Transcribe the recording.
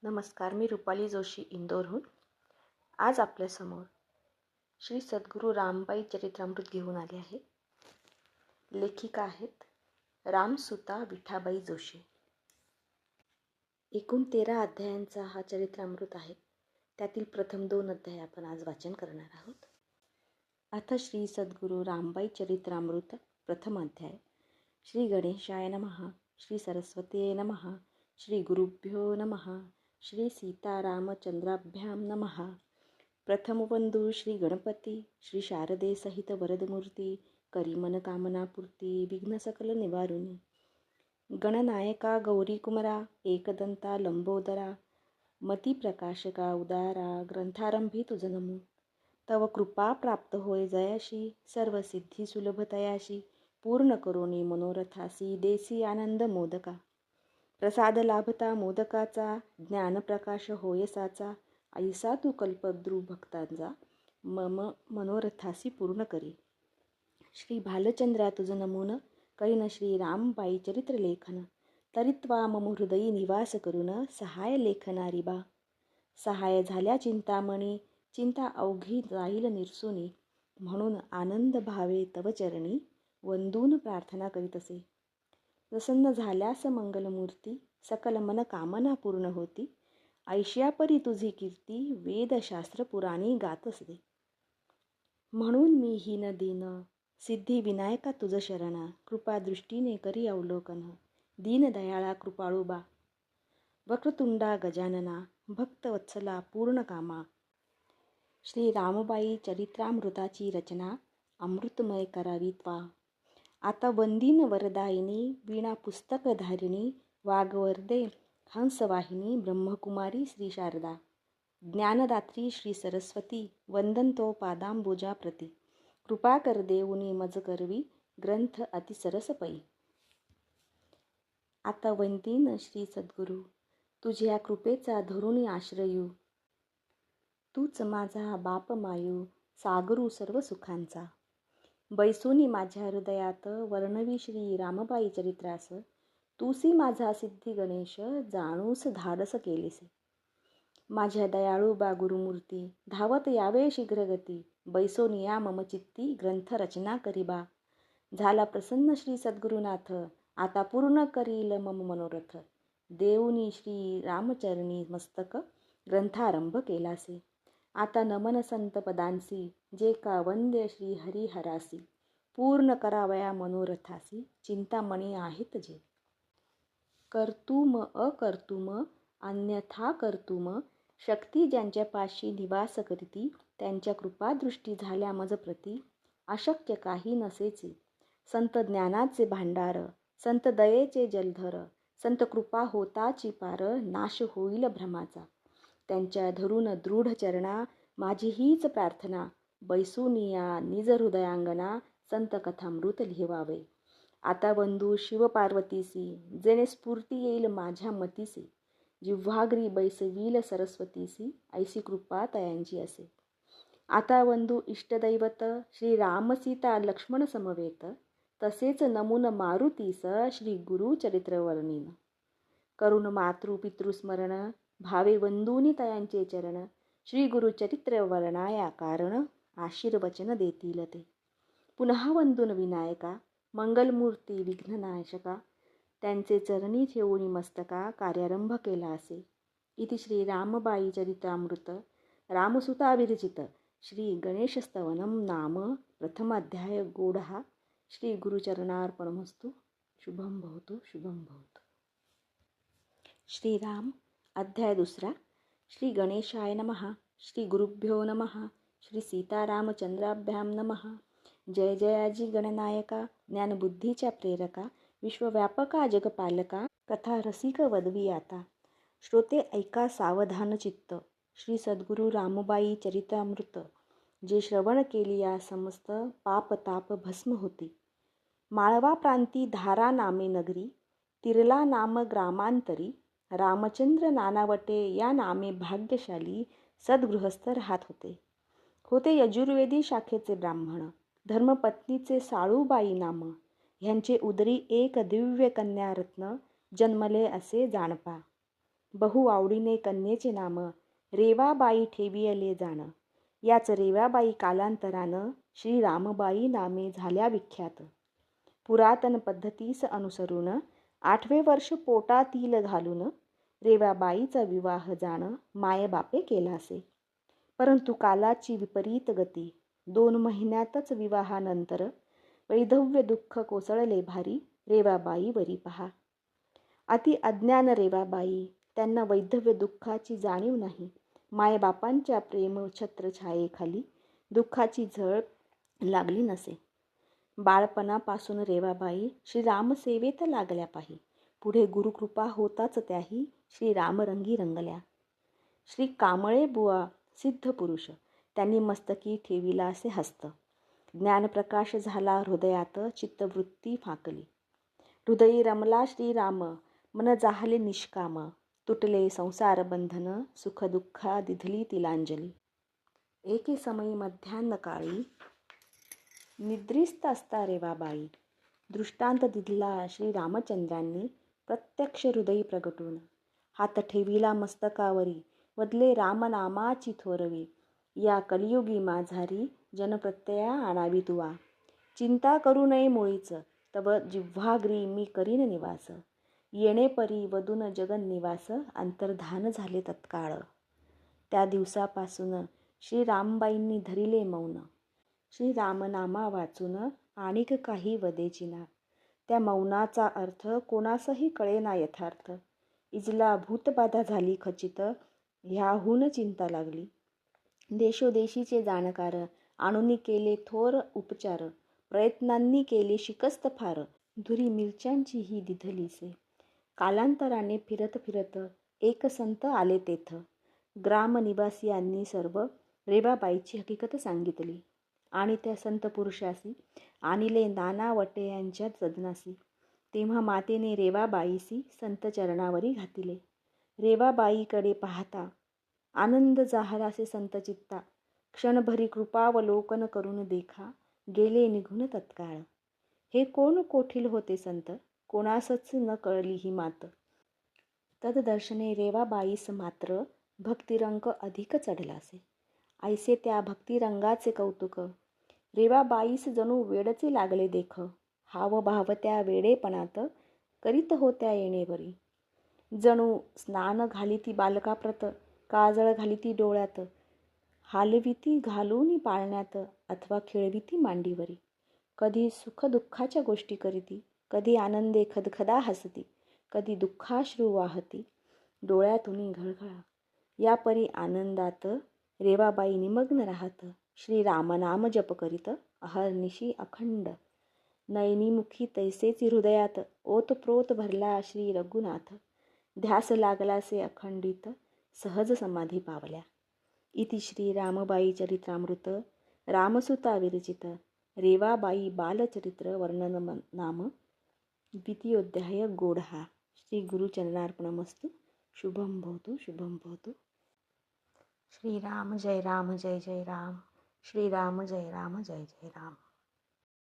नमस्कार, मी रुपाली जोशी इंदोरहून. आज आपल्यासमोर श्री सद्गुरू रामबाई चरित्रामृत घेऊन आले आहे. लेखिका आहेत रामसुता विठाबाई जोशी. एकूण 13 अध्यायांचा हा चरित्रामृत आहे. त्यातील प्रथम 2 अध्याय आपण आज वाचन करणार आहोत. अथ श्री सद्गुरू रामबाई चरित्रामृत प्रथम अध्याय. श्री गणेशाय नमः. श्री सरस्वतीये नमः. श्री गुरुभ्यो नमः. श्री सीतारामचंद्राभ्यां नमः. प्रथम वंदू श्री गणपती. श्री शारदे सहित वरदमूर्ती. करीमन कामनापूर्ती. विघ्न सकल निवारुनी. गणनायका गौरी कुमरा. एकदंता लंबोदरा. मती प्रकाशका उदारा. ग्रंथारंभी तुझ नमो. तव कृपा प्राप्त होय जयाशी. सर्व सिद्धी सुलभतयाशी. पूर्ण करोनी मनोरथासी. देसी आनंद मोदका. प्रसाद लाभता मोदकाचा. ज्ञानप्रकाश होयसाचा. ऐसा तू कल्पद्रू भक्तांचा. मम मनोरथासी पूर्ण करी. श्री भालचंद्रा तुझ नमून. करीन श्री रामबाई चरित्रलेखन. तरित्वा मम हृदयी निवास करून. सहाय लेखनारी बा. सहाय झाल्या चिंतामणी. चिंता अवघी जाईल निरसुनी. म्हणून आनंद भावे तव चरणी. वंदून प्रार्थना करीतसे. प्रसन्न झाल्यास मंगलमूर्ती. सकल मन कामना पूर्ण होती. ऐशियापरी तुझी कीर्ती. वेदशास्त्र पुराणी गातसते. म्हणून मी हीन दीन. सिद्धी विनायका तुझ शरण. कृपा दृष्टीने करी अवलोकन. दीनदयाळा कृपाळुबा. वक्रतुंडा गजानना. भक्तवत्सला पूर्ण कामा. श्री रामबाई चरित्रामृताची रचना अमृतमय करावी त्वा. आता वंदीन वरदायिनी. वीणा पुस्तकधारिणी. वाग्वर्धे हंसवाहिनी. ब्रह्मकुमारी श्री शारदा. ज्ञानदात्री श्री सरस्वती. वंदनतो पादांबुजा प्रती. कृपा कर देऊनी मज करवी. ग्रंथ अतिसरस पै. आता वंदीन श्री सद्गुरू. तुझ्या कृपेचा धरुणी आश्रयू. तूच माझा बाप मायू. सागरू सर्व सुखांचा. बैसोनी माझ्या हृदयात. वर्णवी श्री रामबाई चरित्रास. तूसी माझा सिद्धी गणेश. जाणूस धाडस केलेसे. माझ्या दयाळू बा गुरुमूर्ती. धावत यावे शीघ्रगती. बैसोनिया मम चित्ती. ग्रंथ रचना करी बा. झाला प्रसन्न श्री सद्गुरुनाथ. आता पूर्ण करील मम मनोरथ. देऊनी श्री रामचरणी मस्तक. ग्रंथारंभ केलासे. आता नमन संत पदांसी. जे का वंद्य श्री हरिहरासी. पूर्ण करावया मनोरथासी. चिंतामणी आहेत जे. कर्तुम अकर्तुम अन्यथा कर्तुम. शक्ती ज्यांच्या पाशी निवास करीती. त्यांच्या कृपादृष्टी झाल्या मज प्रती. अशक्य काही नसेची. संत ज्ञानाचे भांडार. संत दयेचे जलधर. संत कृपा होताची पार. नाश होईल भ्रमाचा. त्यांच्या धरून दृढ चरणा. माझी हीच प्रार्थना. बैसुनिया निज हृदयांगना. संत कथामृत लिहवावे. आता वंदू शिवपार्वतीसी. जेणे स्फूर्ती येईल माझ्या मतीसी. जिव्हाग्री बैसवील सरस्वतीसी. ऐसी कृपा तयांची असे. आता वंदू इष्टदैवत. श्री रामसीता लक्ष्मण समवेत. तसेच नमून मारुतीस. श्री गुरु चरित्र वर्णीन. करुण मातृ पितृस्मरण. भावे वंदूनी तयांचे चरण. श्री गुरु चरित्र वर्णाया कारण. आशीर्वचन देतील ते. पुन्हा वंदून विनायका. मंगलमूर्ती विघ्ननाशका. त्यांचे चरणी ठेवून मस्तका. कार्यारंभ केला असे. इति श्री रामबाई चरित्रामृत रामसुता विरचित श्री गणेशस्तवनम नाम प्रथमाध्याय गोढा. श्री गुरुचरणार्पणमस्तु. शुभम भवतु. शुभम भवतु. श्रीराम. अध्याय 2. श्री गणेशाय नमः. श्री गुरुभ्यो नमः. श्री सीतारामचंद्राभ्यां नमः. जय जयाजी गणनायका. ज्ञानबुद्धीच्या प्रेरका. विश्वव्यापका जगपालका. कथा रसिक वदवी आता. श्रोते ऐका सावधान चित्त. श्री सद्गुरू रामबाई चरित्रामृत. जे श्रवण केलिया समस्त पाप ताप भस्म होती. माळवा प्रांती धारा नामे नगरी. तिरला नाम ग्रामांतरी. रामचंद्र नानावटे या नामे भाग्यशाली. सद्गृहस्थ राहत होते. होते यजुर्वेदी शाखेचे ब्राह्मण. धर्मपत्नीचे साळूबाई नाम. ह्यांचे उदरी एक दिव्य कन्यारत्न जन्मले असे जाणपा. बहु आवडीने कन्येचे नाम रेवाबाई ठेवियले जाण. याच रेवाबाई कालांतरानं श्री रामबाई नामे झाल्या विख्यात. पुरातन पद्धतीस अनुसरून 8वे वर्ष पोटातील घालून रेवाबाईचा विवाह जाण मायबापे केलासे. परंतु कालाची विपरीत गती. 2 महिन्यातच विवाहानंतर वैधव्य दुःख कोसळले भारी रेवाबाई वरी पहा. अति अज्ञान रेवाबाई. त्यांना वैधव्य दुःखाची जाणीव नाही. मायबापांच्या प्रेम छत्रछायेखाली दुःखाची झळ लागली नसे. बाळपणापासून रेवाबाई श्रीरामसेवेत लागल्या पाही. पुढे गुरुकृपा होताच त्याही श्रीरामरंगी रंगल्या. श्री कांबळे बुवा सिद्ध पुरुष. त्यांनी मस्तकी ठेविला असे हस्त. ज्ञानप्रकाश झाला हृदयात, चित्तवृत्ती फाकली. हृदयी रमला श्रीराम, मन जाहले निष्काम. तुटले संसार बंधन, सुख दुःखा दिधली तिलांजली. एके समयी मध्यान्ह काळी निद्रिस्त असता रेवाबाई दृष्टांत दिधला श्रीरामचंद्रांनी प्रत्यक्ष हृदयी प्रगटून. हात ठेविला मस्तकावरी, वदले रामनामाची थोरवी. या कलियुगी माझारी जनप्रत्यया आणावी तुवा. चिंता करू नये मुळीच, तव जिव्हाग्री मी करीन निवास. येणे परी वदून जगन्निवास, अंतर्धान झाले तत्काळ. त्या दिवसापासून श्रीरामबाईंनी धरिले मौन. श्रीरामनामा वाचून आणिक काही वदेची ना. त्या मौनाचा अर्थ कोणासही कळेना यथार्थ. इजला भूतबाधा झाली खचित, ह्याहून चिंता लागली. देशोदेशीचे जाणकार आणूनी केले थोर उपचार. प्रयत्नांनी केले शिकस्त फार, धुरी मिरच्यांची ही दिधलीसे. कालांतराने फिरत फिरत एक संत आले तेथ. ग्रामनिवासियांनी सर्व रेवाबाईची हकीकत सांगितली आणि त्या संत पुरुषासी आणिले नाना वटयांच्या सदनासी. तेव्हा मातेने रेवाबाईसी संत चरणावरी घातिले. रेवाबाईकडे पाहता आनंद जाहलासे संत चित्ता. क्षणभरी कृपावलोकन करून देखा, गेले निघून तत्काळ. हे कोण कोठील होते संत, कोणासच न कळली ही मात. तददर्शने रेवाबाईस मात्र भक्तिरंग अधिक चढलासे. ऐसे त्या भक्तिरंगाचे कौतुक. रेवाबाईस जणू वेडचे लागले देख. हावभाव त्या वेडेपणात करीत होत्या येणेवरी. जणू स्नान घालिती बालकाप्रत, काजळ घालिती डोळ्यात, हालविती घालूनी पाळण्यात, अथवा खेळविती मांडीवरी. कधी सुखदुःखाच्या गोष्टी करीती, कधी आनंदे खदखदा हसती, कधी दुःखाश्रू वाहती डोळ्यातूनी घळघळा. या परी आनंदात रेवाबाई निमग्न राहत श्रीरामनाम जप करीत अहर्निशी अखंड. नयनीमुखी तैसेच हृदयात ओतप्रोत भरला श्री रघुनाथ. ध्यास लागलासे अखंडित, सहज समाधी पावल्या. इति श्री रामबाई चरित्रामृत रामसुता विरचित रेवाबाई बालचरित्र वर्णन नाम द्वितीयोध्याय गोढा. श्री गुरुचरणार्पणमस्तु. शुभं भवतु, शुभं भवतु. श्रीराम जय राम जय जय राम. श्रीराम जय राम जय जय राम.